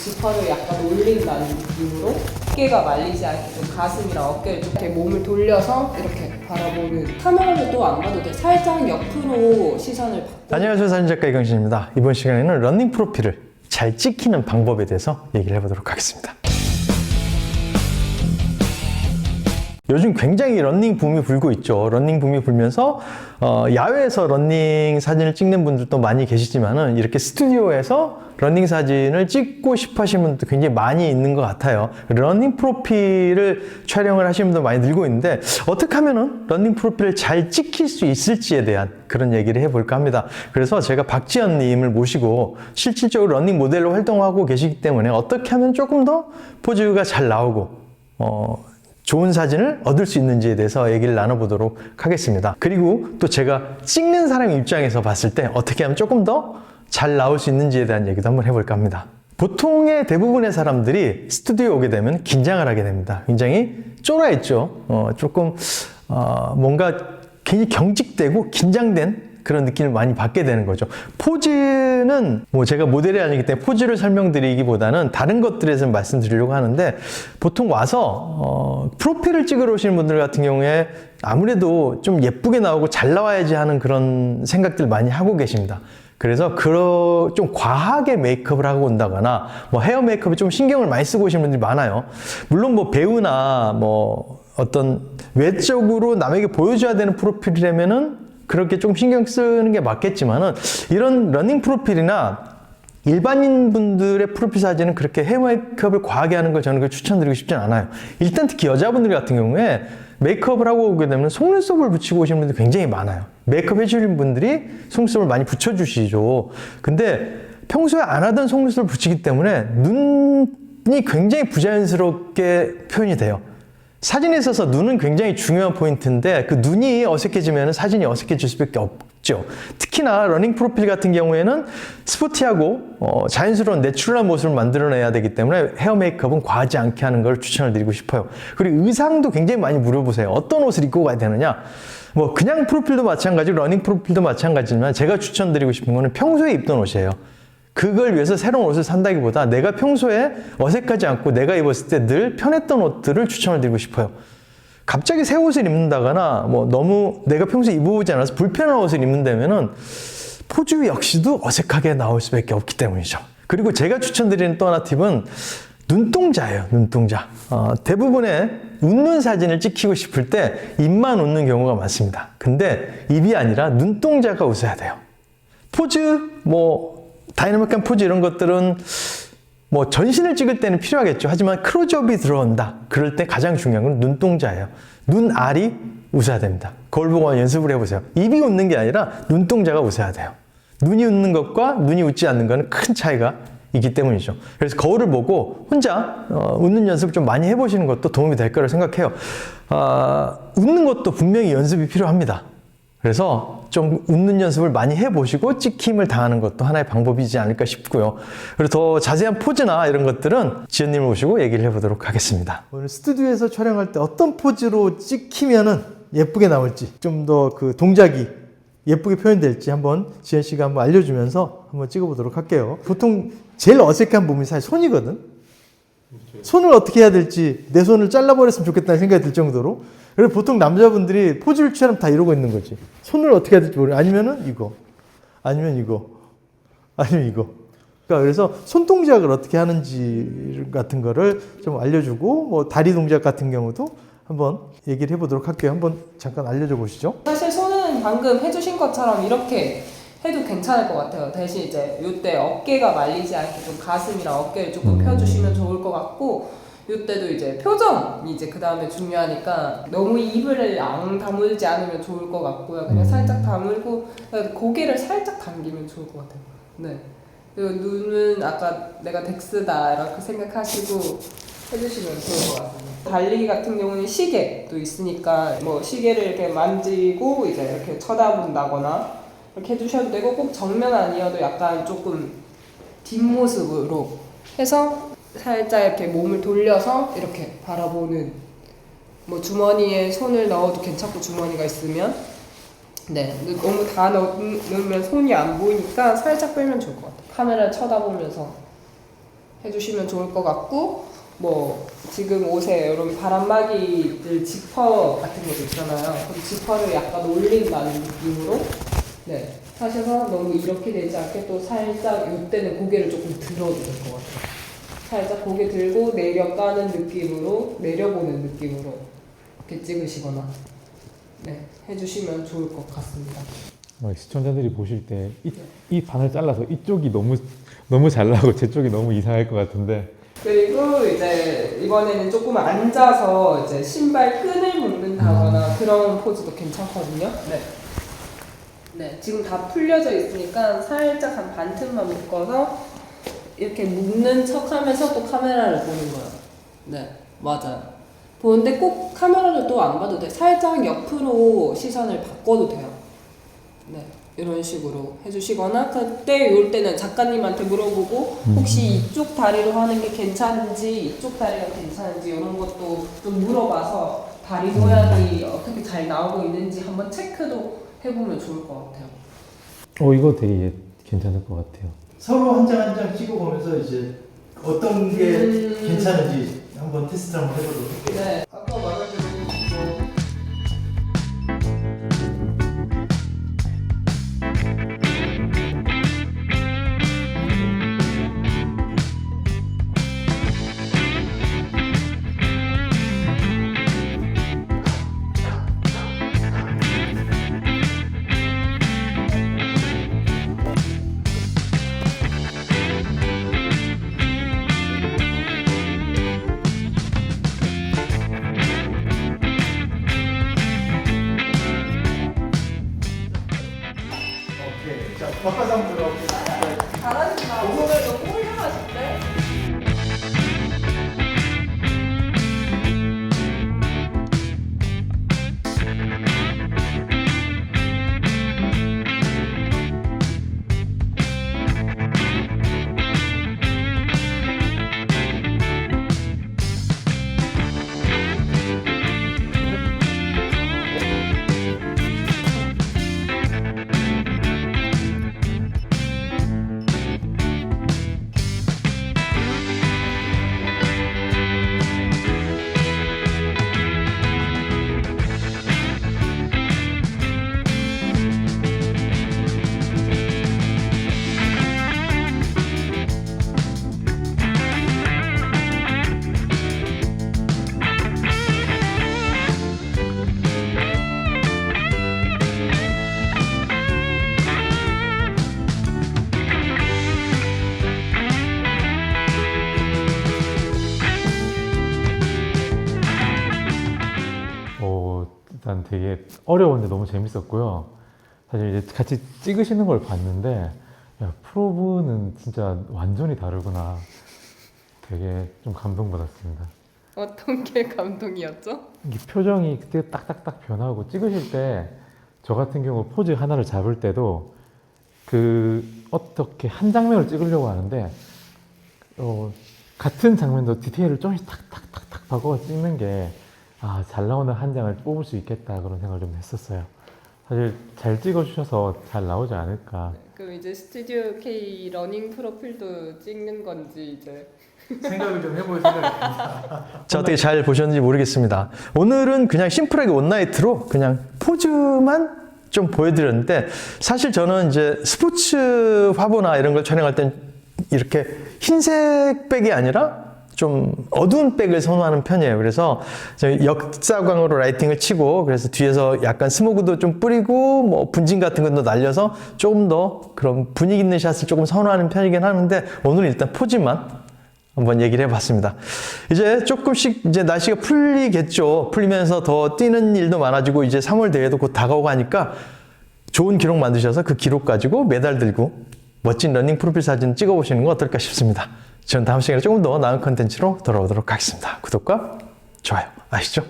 지퍼를 약간 올린다는 느낌으로 어깨가 말리지 않게 좀 가슴이랑 어깨를 좀 이렇게 몸을 돌려서 이렇게 바라보는. 카메라를 또 안 봐도 돼. 살짝 옆으로 시선을 받고. 안녕하세요, 사진작가 이강신입니다. 이번 시간에는 러닝 프로필을 잘 찍히는 방법에 대해서 얘기를 해보도록 하겠습니다. 요즘 굉장히 러닝 붐이 불고 있죠. 러닝 붐이 불면서 야외에서 러닝 사진을 찍는 분들도 많이 계시지만은 이렇게 스튜디오에서 러닝 사진을 찍고 싶어 하시는 분들도 굉장히 많이 있는 것 같아요. 러닝 프로필을 촬영을 하시는 분도 많이 늘고 있는데 어떻게 하면은 러닝 프로필을 잘 찍힐 수 있을지에 대한 그런 얘기를 해볼까 합니다. 그래서 제가 박지연 님을 모시고 실질적으로 러닝 모델로 활동하고 계시기 때문에 어떻게 하면 조금 더 포즈가 잘 나오고 좋은 사진을 얻을 수 있는지에 대해서 얘기를 나눠보도록 하겠습니다. 그리고 또 제가 찍는 사람 입장에서 봤을 때 어떻게 하면 조금 더 잘 나올 수 있는지에 대한 얘기도 한번 해볼까 합니다. 보통의 대부분의 사람들이 스튜디오에 오게 되면 긴장을 하게 됩니다. 굉장히 쫄아있죠. 조금 뭔가 굉장히 경직되고 긴장된 그런 느낌을 많이 받게 되는 거죠. 포즈는 뭐 제가 모델이 아니기 때문에 포즈를 설명드리기보다는 다른 것들에 서 말씀드리려고 하는데, 보통 와서 프로필을 찍으러 오시는 분들 같은 경우에 아무래도 좀 예쁘게 나오고 잘 나와야지 하는 그런 생각들 많이 하고 계십니다. 그래서 좀 과하게 메이크업을 하고 온다거나 뭐 헤어 메이크업에 좀 신경을 많이 쓰고 오시는 분들이 많아요. 물론 뭐 배우나 뭐 어떤 외적으로 남에게 보여줘야 되는 프로필이라면은 그렇게 좀 신경 쓰는 게 맞겠지만은, 이런 러닝 프로필이나 일반인 분들의 프로필 사진은 그렇게 헤어 메이크업을 과하게 하는 걸 저는 추천드리고 싶진 않아요. 일단 특히 여자분들 같은 경우에 메이크업을 하고 오게 되면 속눈썹을 붙이고 오시는 분들이 굉장히 많아요. 메이크업 해주신 분들이 속눈썹을 많이 붙여주시죠. 근데 평소에 안 하던 속눈썹을 붙이기 때문에 눈이 굉장히 부자연스럽게 표현이 돼요. 사진에 있어서 눈은 굉장히 중요한 포인트인데 그 눈이 어색해지면 사진이 어색해질 수밖에 없죠. 특히나 러닝 프로필 같은 경우에는 스포티하고 자연스러운 내추럴한 모습을 만들어내야 되기 때문에 헤어 메이크업은 과하지 않게 하는 걸 추천을 드리고 싶어요. 그리고 의상도 굉장히 많이 물어보세요. 어떤 옷을 입고 가야 되느냐? 뭐 그냥 프로필도 마찬가지고 러닝 프로필도 마찬가지지만 제가 추천드리고 싶은 거는 평소에 입던 옷이에요. 그걸 위해서 새로운 옷을 산다기보다 내가 평소에 어색하지 않고 내가 입었을 때 늘 편했던 옷들을 추천을 드리고 싶어요. 갑자기 새 옷을 입는다거나 뭐 너무 내가 평소에 입어보지 않아서 불편한 옷을 입는다면은 포즈 역시도 어색하게 나올 수밖에 없기 때문이죠. 그리고 제가 추천드리는 또 하나 팁은 눈동자예요. 눈동자. 대부분의 웃는 사진을 찍히고 싶을 때 입만 웃는 경우가 많습니다. 근데 입이 아니라 눈동자가 웃어야 돼요. 포즈, 뭐 다이나믹한 포즈 이런 것들은 뭐 전신을 찍을 때는 필요하겠죠. 하지만 클로즈업이 들어온다. 그럴 때 가장 중요한 건 눈동자예요. 눈알이 웃어야 됩니다. 거울 보고 연습을 해보세요. 입이 웃는 게 아니라 눈동자가 웃어야 돼요. 눈이 웃는 것과 눈이 웃지 않는 것은 큰 차이가 있기 때문이죠. 그래서 거울을 보고 혼자 웃는 연습을 좀 많이 해보시는 것도 도움이 될 거라고 생각해요. 웃는 것도 분명히 연습이 필요합니다. 그래서 좀 웃는 연습을 많이 해보시고 찍힘을 당하는 것도 하나의 방법이지 않을까 싶고요. 그리고 더 자세한 포즈나 이런 것들은 지연님을 모시고 얘기를 해보도록 하겠습니다. 오늘 스튜디오에서 촬영할 때 어떤 포즈로 찍히면은 예쁘게 나올지, 좀 더 그 동작이 예쁘게 표현될지 한번 지연 씨가 한번 알려주면서 한번 찍어보도록 할게요. 보통 제일 어색한 부분이 사실 손이거든. 손을 어떻게 해야 될지, 내 손을 잘라버렸으면 좋겠다는 생각이 들 정도로. 그래서 보통 남자분들이 포즈를 취하면 다 이러고 있는 거지. 손을 어떻게 해야 될지 모르겠어. 아니면은 이거. 아니면 이거. 아니면 이거. 그러니까 그래서 손 동작을 어떻게 하는지 같은 거를 좀 알려주고, 뭐 다리 동작 같은 경우도 한번 얘기를 해보도록 할게요. 한번 잠깐 알려줘 보시죠. 사실 손은 방금 해주신 것처럼 이렇게 해도 괜찮을 것 같아요. 대신 이제 이때 어깨가 말리지 않게 좀 가슴이랑 어깨를 조금 펴주시면 좋을 것 같고, 이때도 이제 표정이 이제 그 다음에 중요하니까 너무 입을 앙 다물지 않으면 좋을 것 같고요. 그냥 살짝 다물고 고개를 살짝 당기면 좋을 것 같아요. 네. 그리고 눈은 아까 내가 덱스다 이렇게 생각하시고 해주시면 좋을 것 같아요. 달리기 같은 경우는 시계도 있으니까 뭐 시계를 이렇게 만지고 이제 이렇게 쳐다본다거나 이렇게 해주셔도 되고, 꼭 정면 아니어도 약간 조금 뒷모습으로 해서 살짝 이렇게 몸을 돌려서 이렇게 바라보는, 뭐 주머니에 손을 넣어도 괜찮고 주머니가 있으면, 네, 너무 다 넣으면 손이 안 보이니까 살짝 빼면 좋을 것 같아요. 카메라를 쳐다보면서 해주시면 좋을 것 같고, 뭐 지금 옷에 이런 바람막이들 지퍼 같은 것도 있잖아요. 그 지퍼를 약간 올린다는 느낌으로 네 하셔서 너무 이렇게 되지 않게 또 살짝 이때는 고개를 조금 들어도 될 것 같아요. 살짝 고개 들고 내려 까는 느낌으로 내려보는 느낌으로 이렇게 찍으시거나 네 해주시면 좋을 것 같습니다. 시청자들이 보실 때 이 반을 잘라서 이쪽이 너무 잘 나오고 제 쪽이 너무 이상할 것 같은데. 그리고 이제 이번에는 조금 앉아서 이제 신발 끈을 묶는다거나 그런 포즈도 괜찮거든요. 네. 네, 지금 다 풀려져 있으니까 살짝 한 반틈만 묶어서 이렇게 묶는 척하면서 또 카메라를 보는 거예요. 네, 맞아요. 보는데 꼭 카메라를 또 안 봐도 돼. 살짝 옆으로 시선을 바꿔도 돼요. 네. 이런 식으로 해주시거나 그때 이럴 때는 작가님한테 물어보고 혹시 이쪽 다리로 하는 게 괜찮은지 이쪽 다리가 괜찮은지 이런 것도 좀 물어봐서 다리 모양이 어떻게 잘 나오고 있는지 한번 체크도 해보면 좋을 것 같아요. 이거 되게 괜찮을 것 같아요. 서로 한 장 한 장 찍어보면서 이제 어떤 게 괜찮은지 한번 테스트 한번 해보도록 할게요. 네, 아까 말해드린 오케이. 자, 바꿔서 한번 들어볼게요. 잘하신다. 오늘 너무 훌륭하신데? 일단 되게 어려운데 너무 재밌었고요. 사실 이제 같이 찍으시는 걸 봤는데 야, 프로브는 진짜 완전히 다르구나. 되게 좀 감동받았습니다. 어떤 게 감동이었죠? 이게 표정이 그때 딱딱딱 변하고 찍으실 때 저 같은 경우 포즈 하나를 잡을 때도 어떻게 한 장면을 찍으려고 하는데 같은 장면도 디테일을 조금씩 탁탁탁탁 바꿔 찍는 게 잘 나오는 한 장을 뽑을 수 있겠다 그런 생각을 좀 했었어요. 사실 잘 찍어주셔서 잘 나오지 않을까. 그럼 이제 스튜디오 K 러닝 프로필도 찍는 건지 이제 생각을 좀 해볼 생각입니다. 자, 어떻게 잘 보셨는지 모르겠습니다. 오늘은 그냥 심플하게 원나이트로 그냥 포즈만 좀 보여드렸는데 사실 저는 이제 스포츠 화보나 이런 걸 촬영할 땐 이렇게 흰색 백이 아니라 좀 어두운 백을 선호하는 편이에요. 그래서 역사광으로 라이팅을 치고 그래서 뒤에서 약간 스모그도 좀 뿌리고 뭐 분진 같은 것도 날려서 조금 더 그런 분위기 있는 샷을 조금 선호하는 편이긴 하는데 오늘은 일단 포즈만 한번 얘기를 해봤습니다. 이제 조금씩 이제 날씨가 풀리겠죠. 풀리면서 더 뛰는 일도 많아지고 이제 3월 대회도 곧 다가오고 하니까 좋은 기록 만드셔서 그 기록 가지고 메달 들고 멋진 러닝 프로필 사진 찍어보시는 거 어떨까 싶습니다. 저는 다음 시간에 조금 더 나은 컨텐츠로 돌아오도록 하겠습니다. 구독과 좋아요 아시죠?